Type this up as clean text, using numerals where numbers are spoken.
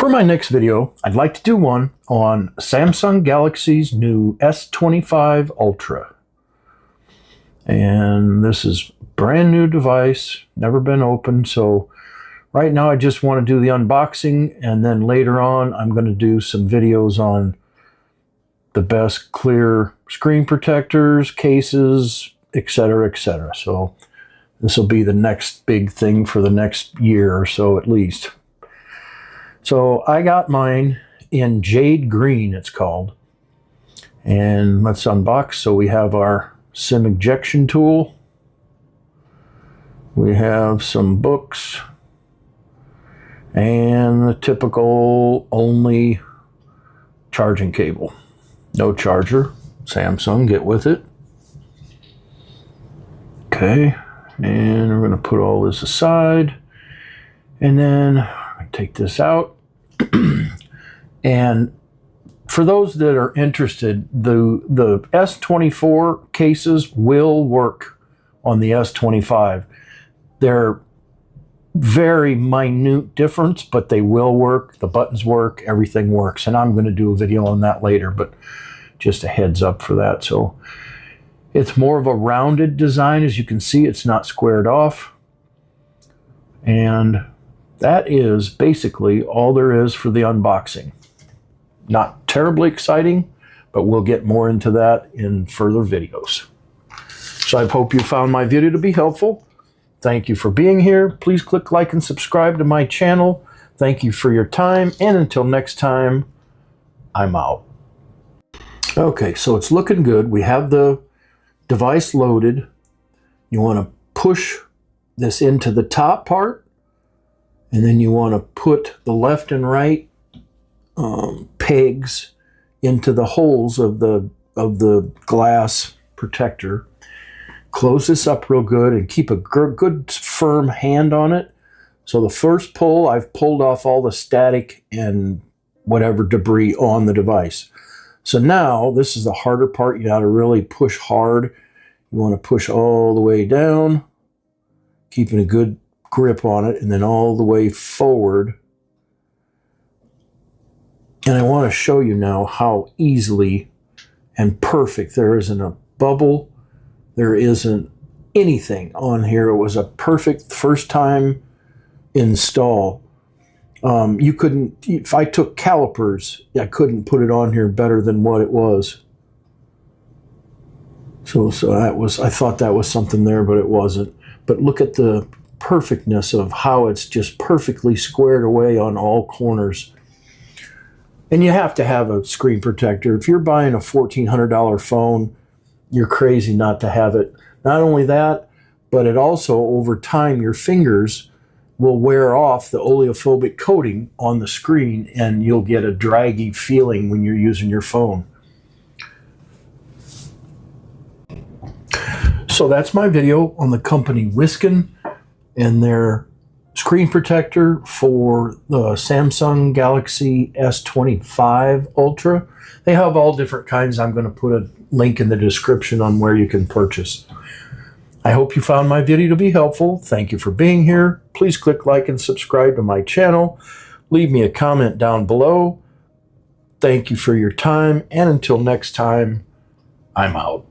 For my next video, I'd like to do one on Samsung Galaxy's new S25 Ultra. And this is a brand new device, never been opened, so right now I just want to do the unboxing, and then later on I'm going to do some videos on the best clear screen protectors, cases, etc., etc. So this will be the next big thing for the next year or so at least. So I got mine in Jade Green, it's called. And let's unbox. So we have our SIM ejection tool. We have some books. And the typical only charging cable. No charger. Samsung, get with it. Okay. And we're going to put all this aside. And then take this out. And for those that are interested, the S24 cases will work on the S25. They're very minute difference, but they will work. The buttons work, everything works. And I'm going to do a video on that later, but just a heads up for that. So it's more of a rounded design. As you can see, it's not squared off. And that is basically all there is for the unboxing. Not terribly exciting, but we'll get more into that in further videos. So I hope you found my video to be helpful. Thank you for being here. Please click like and subscribe to my channel. Thank you for your time, and until next time, I'm out. Okay, so it's looking good. We have the device loaded. You want to push this into the top part, and then you want to put the left and right pegs into the holes of the glass protector. Close this up real good and keep a good firm hand on it. So the first pull, I've pulled off all the static and whatever debris on the device. So now this is the harder part. You got to really push hard. You want to push all the way down, keeping a good grip on it, and then all the way forward. And I want to show you now how easily and perfect. There isn't a bubble. There isn't anything on here. It was a perfect first time install. You couldn't, if I took calipers, I couldn't put it on here better than what it was. So that was, I thought that was something there, but it wasn't. But look at the perfectness of how it's just perfectly squared away on all corners. And you have to have a screen protector. If you're buying a $1,400 phone, you're crazy not to have it. Not only that, but it also, over time, your fingers will wear off the oleophobic coating on the screen, and you'll get a draggy feeling when you're using your phone. So that's my video on the company Wsken and their screen protector for the Samsung Galaxy S25 Ultra. They have all different kinds. I'm going to put a link in the description on where you can purchase. I hope you found my video to be helpful. Thank you for being here. Please click like and subscribe to my channel. Leave me a comment down below. Thank you for your time, and until next time, I'm out.